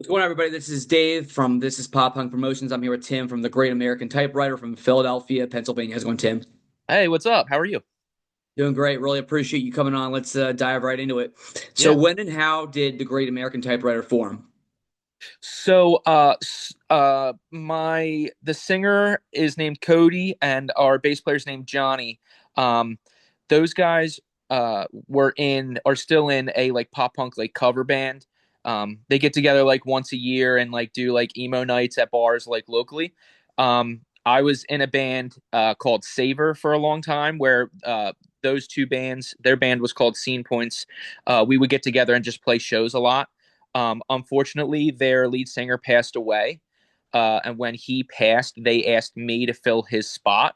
What's going on, everybody? This is Dave from This is Pop Punk Promotions. I'm here with Tim from the Great American Typewriter from Philadelphia, Pennsylvania. How's it going, Tim? Hey, what's up? How are you? Doing great. Really appreciate you coming on. Let's dive right into it. So, Yeah. when and how did the Great American Typewriter form? My the singer is named Cody, and our bass player is named Johnny. Um, those guys are still in a like pop punk like cover band. They get together like once a year and like do like emo nights at bars like locally. I was in a band called Savor for a long time, where those two bands, their band was called Scene Points. We would get together and just play shows a lot. Unfortunately, their lead singer passed away. And when he passed, they asked me to fill his spot.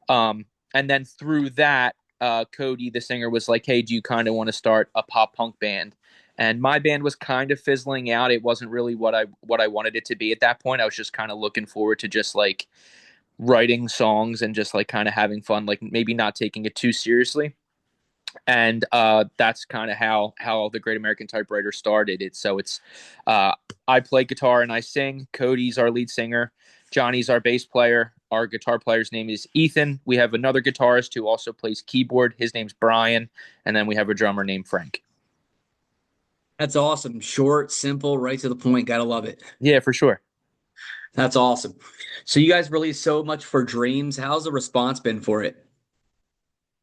And then through that, Cody, the singer, was like, "Hey, do you kind of want to start a pop punk band?" And my band was kind of fizzling out. It wasn't really what I wanted it to be at that point. I was just kind of looking forward to just like writing songs and just like kind of having fun, like maybe not taking it too seriously. And that's kind of how the Great American Typewriter started. It's I play guitar and I sing. Cody's our lead singer. Johnny's our bass player. Our guitar player's name is Ethan. We have another guitarist who also plays keyboard. His name's Brian, and then we have a drummer named Frank. That's awesome. Short, simple, right to the point. Gotta love it. Yeah, for sure. That's awesome. So, you guys released so much for Dreams. How's the response been for it?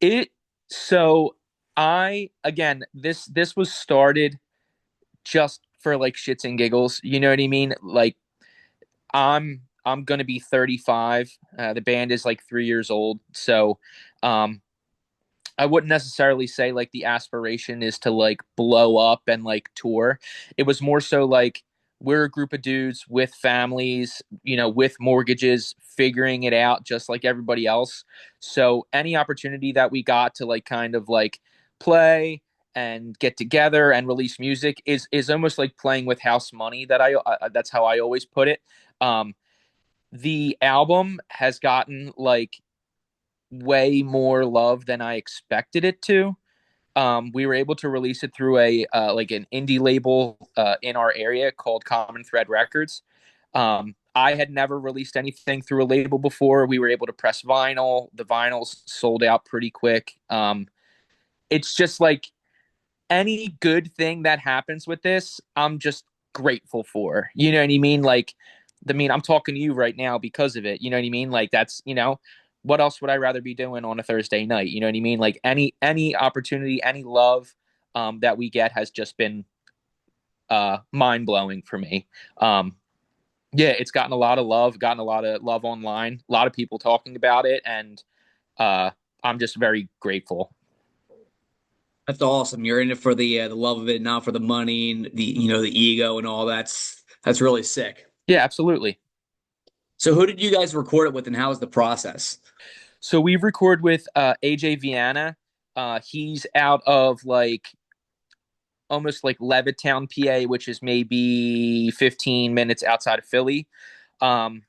It so I again this was started just for like shits and giggles. You know what I mean? Like I'm gonna be 35. The band is like 3 years old, so um, I wouldn't necessarily say like the aspiration is to like blow up and like tour. It was more so like we're a group of dudes with families, with mortgages, figuring it out just like everybody else. So any opportunity that we got to like kind of like play and get together and release music is almost like playing with house money. That's how I always put it. Um, the album has gotten like way more love than I expected it to. We were able to release it through a like an indie label in our area called Common Thread Records. I had never released anything through a label before. We were able to press vinyl. The vinyls sold out pretty quick. It's just like any good thing that happens with this, I'm just grateful for. You know what I mean? Like, I'm talking to you right now because of it. You know what I mean? Like, what else would I rather be doing on a Thursday night? You know what I mean? Like, any opportunity, any love that we get has just been mind blowing for me. Um, yeah, it's gotten a lot of love, gotten a lot of love online, a lot of people talking about it, and uh, I'm just very grateful. That's awesome. You're in it for the love of it, not for the money and the ego and all. That's really sick. Yeah, absolutely. So who did you guys record it with, and how was the process? So we record with AJ Viana. He's out of like almost like Levittown, PA, which is maybe 15 minutes outside of Philly. Um,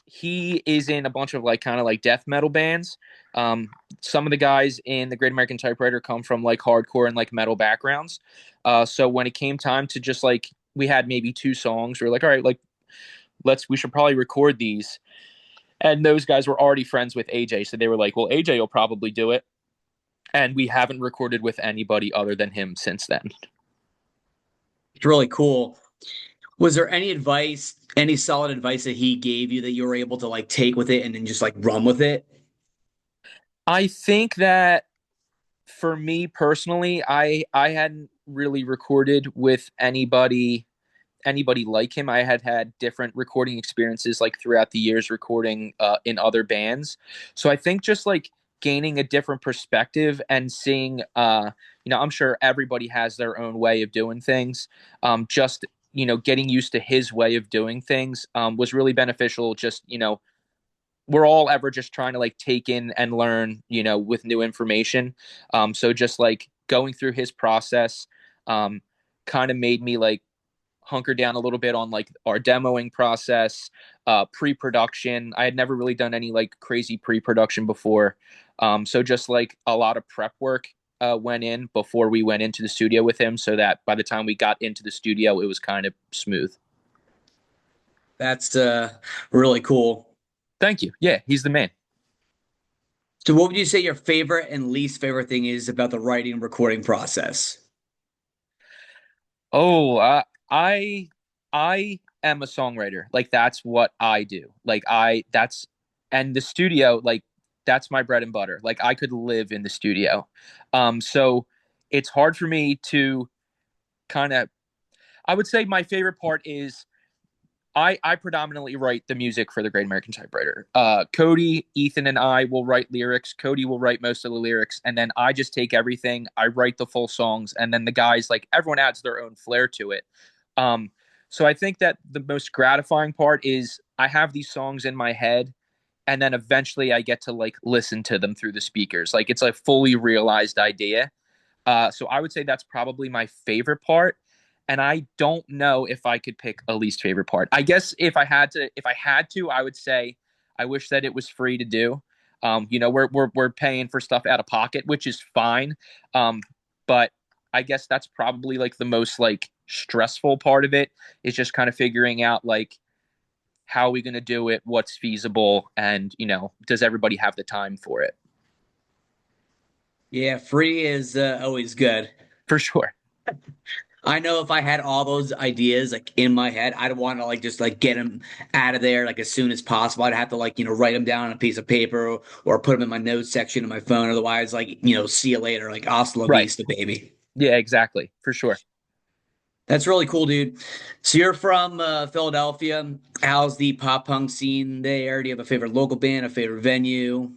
he is in a bunch of like kind of like death metal bands. Um, some of the guys in the Great American Typewriter come from like hardcore and like metal backgrounds. So when it came time to just like we had maybe two songs, we were like, all right, like we should probably record these. And those guys were already friends with AJ, so they were like, well, AJ will probably do it. And we haven't recorded with anybody other than him since then. It's really cool. Was there any advice, any solid advice that he gave you that you were able to like take with it and then just like run with it? I think that for me personally, I hadn't really recorded with anybody like him. I had had different recording experiences like throughout the years recording in other bands. So I think just like gaining a different perspective and seeing I'm sure everybody has their own way of doing things. Just getting used to his way of doing things was really beneficial. Just we're all ever just trying to like take in and learn, with new information. So just like going through his process um, kind of made me like hunker down a little bit on like our demoing process, pre-production. I had never really done any like crazy pre-production before. So just like a lot of prep work went in before we went into the studio with him, so that by the time we got into the studio, it was kind of smooth. That's really cool. Thank you. Yeah, he's the man. So, what would you say your favorite and least favorite thing is about the writing and recording process? Oh, I I am a songwriter. Like that's what I do. Like I that's and the studio, like that's my bread and butter. Like I could live in the studio. So it's hard for me to kind of I would say my favorite part is I predominantly write the music for the Great American Typewriter. Cody, Ethan, and I will write lyrics. Cody will write most of the lyrics, and then I just take everything. I write the full songs, and then the guys, like everyone, adds their own flair to it. Um, so I think that the most gratifying part is I have these songs in my head, and then eventually I get to like listen to them through the speakers. Like it's a fully realized idea. So I would say that's probably my favorite part. And I don't know if I could pick a least favorite part. I guess if I had to, I would say I wish that it was free to do. We're paying for stuff out of pocket, which is fine. But I guess that's probably like the most like stressful part of it is just kind of figuring out like how are we going to do it, what's feasible, and does everybody have the time for it? Yeah, free is always good. For sure. I know if I had all those ideas like in my head, I'd want to like just like get them out of there like as soon as possible. I'd have to like write them down on a piece of paper or put them in my notes section of my phone. Otherwise, like see you later, like hasta la Right. vista, baby. Yeah, exactly. For sure. That's really cool, dude. So you're from Philadelphia. How's the pop punk scene there? Do you have a favorite local band, a favorite venue?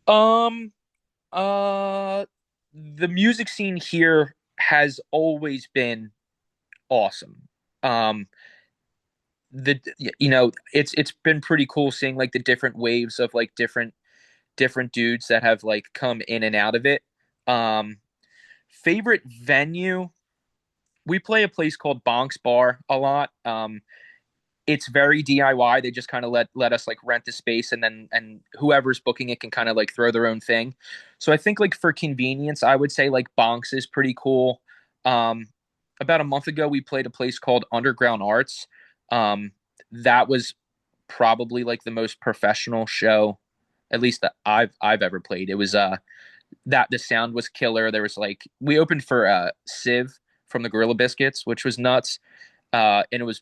Um, Uh, the music scene here has always been awesome. Um, the it's been pretty cool seeing like the different waves of like different dudes that have like come in and out of it. Um, favorite venue, we play a place called Bonk's Bar a lot. It's very DIY. They just kind of let us like rent the space, and then and whoever's booking it can kind of like throw their own thing. So I think like for convenience, I would say like Bonks is pretty cool. Um, about a month ago, we played a place called Underground Arts. Um, that was probably like the most professional show, at least that I've ever played. It was that the sound was killer. There was like we opened for Civ from the Gorilla Biscuits, which was nuts. And it was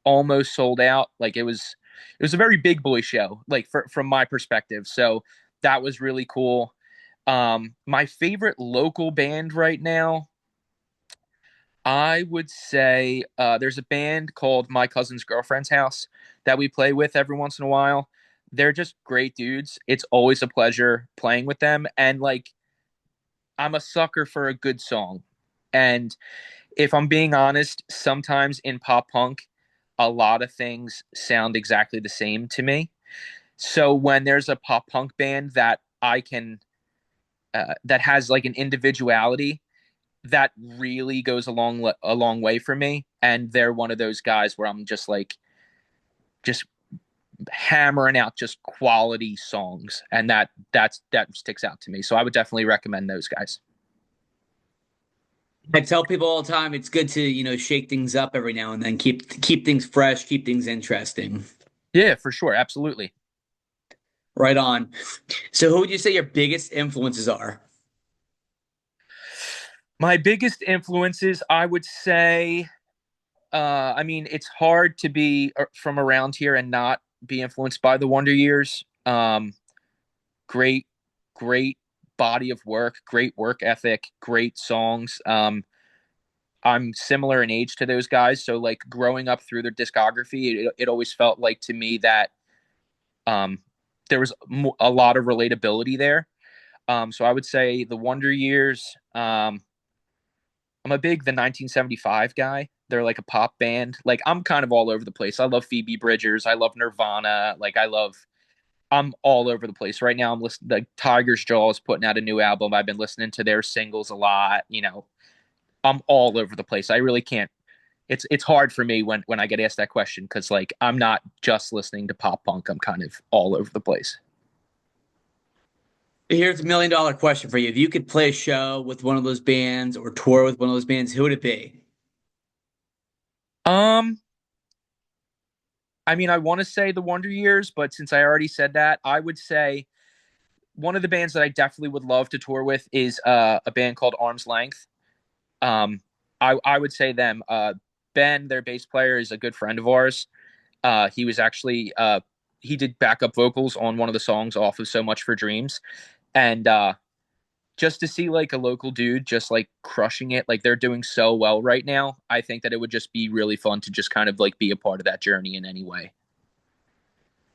almost sold out. Like it was a very big boy show, like from my perspective. So that was really cool. My favorite local band right now, I would say there's a band called My Cousin's Girlfriend's House that we play with every once in a while. They're just great dudes. It's always a pleasure playing with them. And like, I'm a sucker for a good song. And if I'm being honest, sometimes in pop punk, a lot of things sound exactly the same to me. So when there's a pop punk band that I can that has like an individuality, that really goes a long way for me. And they're one of those guys where I'm just like just hammering out just quality songs, and that sticks out to me. So I would definitely recommend those guys. I tell people all the time it's good to, shake things up every now and then, keep things fresh, keep things interesting. Yeah, for sure, absolutely. Right on. So who would you say your biggest influences are? My biggest influences, I would say, I mean, it's hard to be from around here and not be influenced by the Wonder Years. Great, great body of work, great work ethic, great songs. I'm similar in age to those guys, so like growing up through their discography, it always felt like to me that um, there was a lot of relatability there. So I would say the Wonder Years. I'm a big the 1975 guy. They're like a pop band. Like I'm kind of all over the place. I love Phoebe Bridgers. I love Nirvana. I'm all over the place. Right now I'm listening like Tiger's Jaw is putting out a new album. I've been listening to their singles a lot. I'm all over the place. I really can't. It's hard for me when I get asked that question because like I'm not just listening to pop punk. I'm kind of all over the place. Here's $1 million question for you. If you could play a show with one of those bands or tour with one of those bands, who would it be? Um, I mean, I want to say the Wonder Years, but since I already said that, I would say one of the bands that I definitely would love to tour with is a band called Arm's Length. Um, I would say them. Ben, their bass player, is a good friend of ours. He was actually he did backup vocals on one of the songs off of So Much for Dreams, and just to see like a local dude just like crushing it, like they're doing so well right now. I think that it would just be really fun to just kind of like be a part of that journey in any way.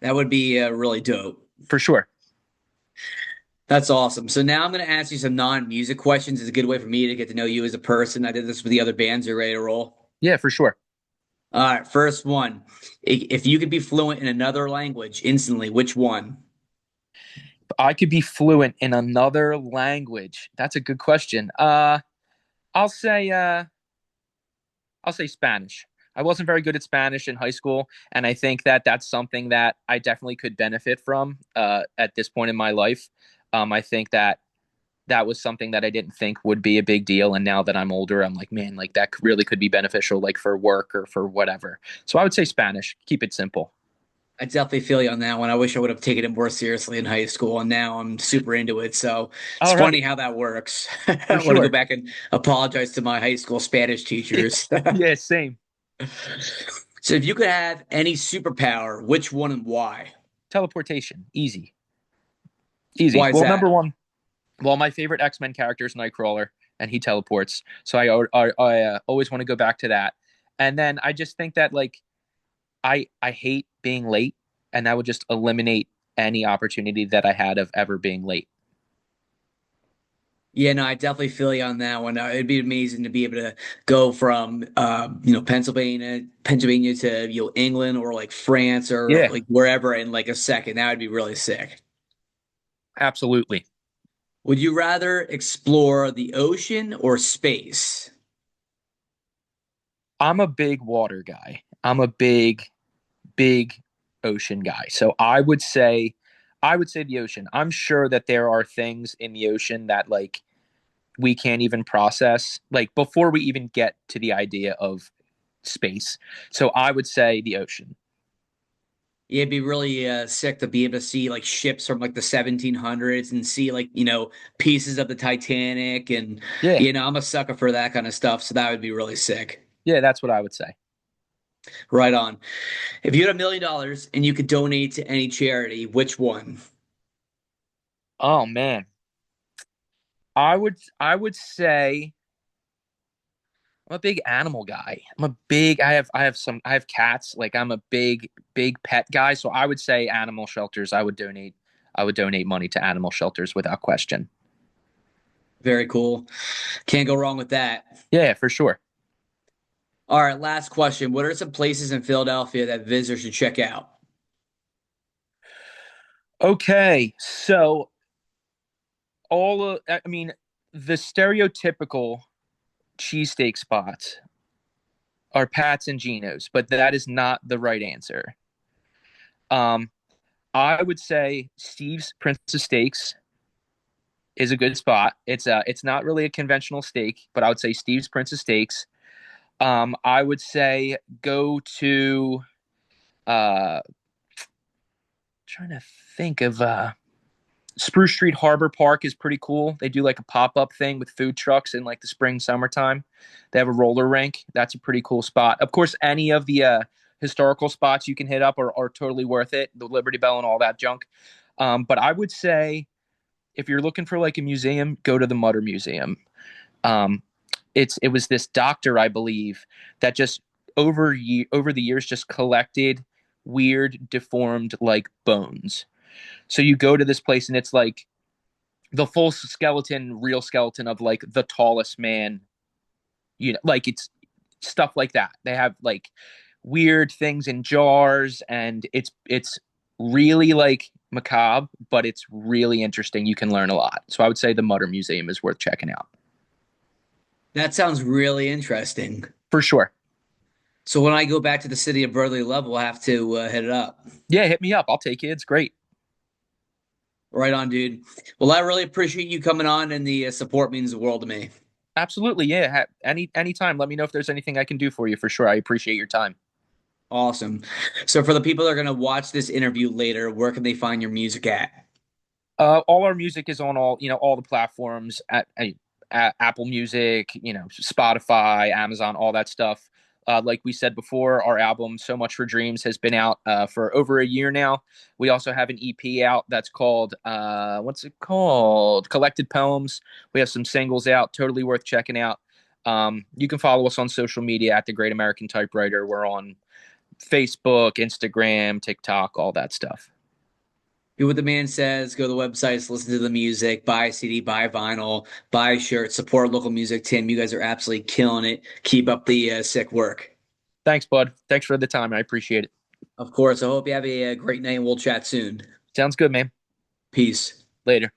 That would be really dope. For sure. That's awesome. So now I'm going to ask you some non-music questions. It's a good way for me to get to know you as a person. I did this with the other bands. You're ready to roll? Yeah, for sure. All right, first one. If you could be fluent in another language instantly, which one? I could be fluent in another language. That's a good question. I'll say I'll say Spanish. I wasn't very good at Spanish in high school, and I think that that's something that I definitely could benefit from at this point in my life. I think that that was something that I didn't think would be a big deal, and now that I'm older, I'm like, man, like that really could be beneficial, like for work or for whatever. So I would say Spanish. Keep it simple. I definitely feel you on that one. I wish I would have taken it more seriously in high school, and now I'm super into it. So it's All funny right, how that works. for I want to go sure. back and apologize to my high school Spanish teachers. Yeah, same. So if you could have any superpower, which one and why? Teleportation, easy, easy. Why is Well, number that? one, well, my favorite X-Men character is Nightcrawler, and he teleports. So I always want to go back to that. And then I just think that like I hate being late, and that would just eliminate any opportunity that I had of ever being late. Yeah, no, I definitely feel you on that one. It'd be amazing to be able to go from, Pennsylvania to, England or like France or Yeah, like wherever in like a second. That would be really sick. absolutely. Would you rather explore the ocean or space? I'm a big water guy. I'm a big ocean guy. So I would say the ocean. I'm sure that there are things in the ocean that like we can't even process like before we even get to the idea of space. So I would say the ocean. Yeah, it'd be really sick to be able to see like ships from like the 1700s and see like, pieces of the Titanic. And, Yeah. I'm a sucker for that kind of stuff. So that would be really sick. Yeah, that's what I would say. Right on. If you had $1 million and you could donate to any charity, which one? Oh man. I would say I'm a big animal guy. I have cats. Like I'm a big pet guy, so I would say animal shelters. I would donate money to animal shelters without question. Very cool. Can't go wrong with that. Yeah, for sure. All right, last question. What are some places in Philadelphia that visitors should check out? Okay, so I mean, the stereotypical cheesesteak spots are Pat's and Geno's, but that is not the right answer. Um, I would say Steve's Princess Steaks is a good spot. It's not really a conventional steak, but I would say Steve's Princess Steaks. I would say go to uh trying to think of Spruce Street Harbor Park is pretty cool. They do like a pop-up thing with food trucks in like the spring summertime. They have a roller rink. That's a pretty cool spot. Of course, any of the historical spots you can hit up are totally worth it. The Liberty Bell and all that junk. But I would say if you're looking for like a museum, go to the Mutter Museum. Um, it was this doctor, I believe, that just over the years just collected weird, deformed like bones. So you go to this place and it's like the full skeleton, real skeleton of like the tallest man. Like it's stuff like that. They have like weird things in jars, and it's really like macabre, but it's really interesting. You can learn a lot. So I would say the Mutter Museum is worth checking out That sounds really interesting. for sure. So when I go back to the city of Brotherly Love, we'll have to hit it up. Yeah, hit me up. I'll take it. It's great. Right on, dude. Well, I really appreciate you coming on, and the support means the world to me. Absolutely, yeah. Anytime. Let me know if there's anything I can do for you for sure. I appreciate your time. Awesome. So, for the people that are going to watch this interview later, where can they find your music at? All our music is on all the platforms at Apple Music, Spotify, Amazon, all that stuff. Like we said before, our album "So Much for Dreams" has been out for over a year now. We also have an EP out that's called what's it called? Collected Poems. We have some singles out, totally worth checking out. You can follow us on social media at the Great American Typewriter. We're on Facebook, Instagram, TikTok, all that stuff. Do what the man says. Go to the websites, listen to the music, buy a CD, buy vinyl, buy a shirt, support local music. Tim, you guys are absolutely killing it. Keep up the sick work. Thanks, bud. Thanks for the time. I appreciate it. Of course, I hope you have a great night and we'll chat soon. Sounds good, man. Peace. Later.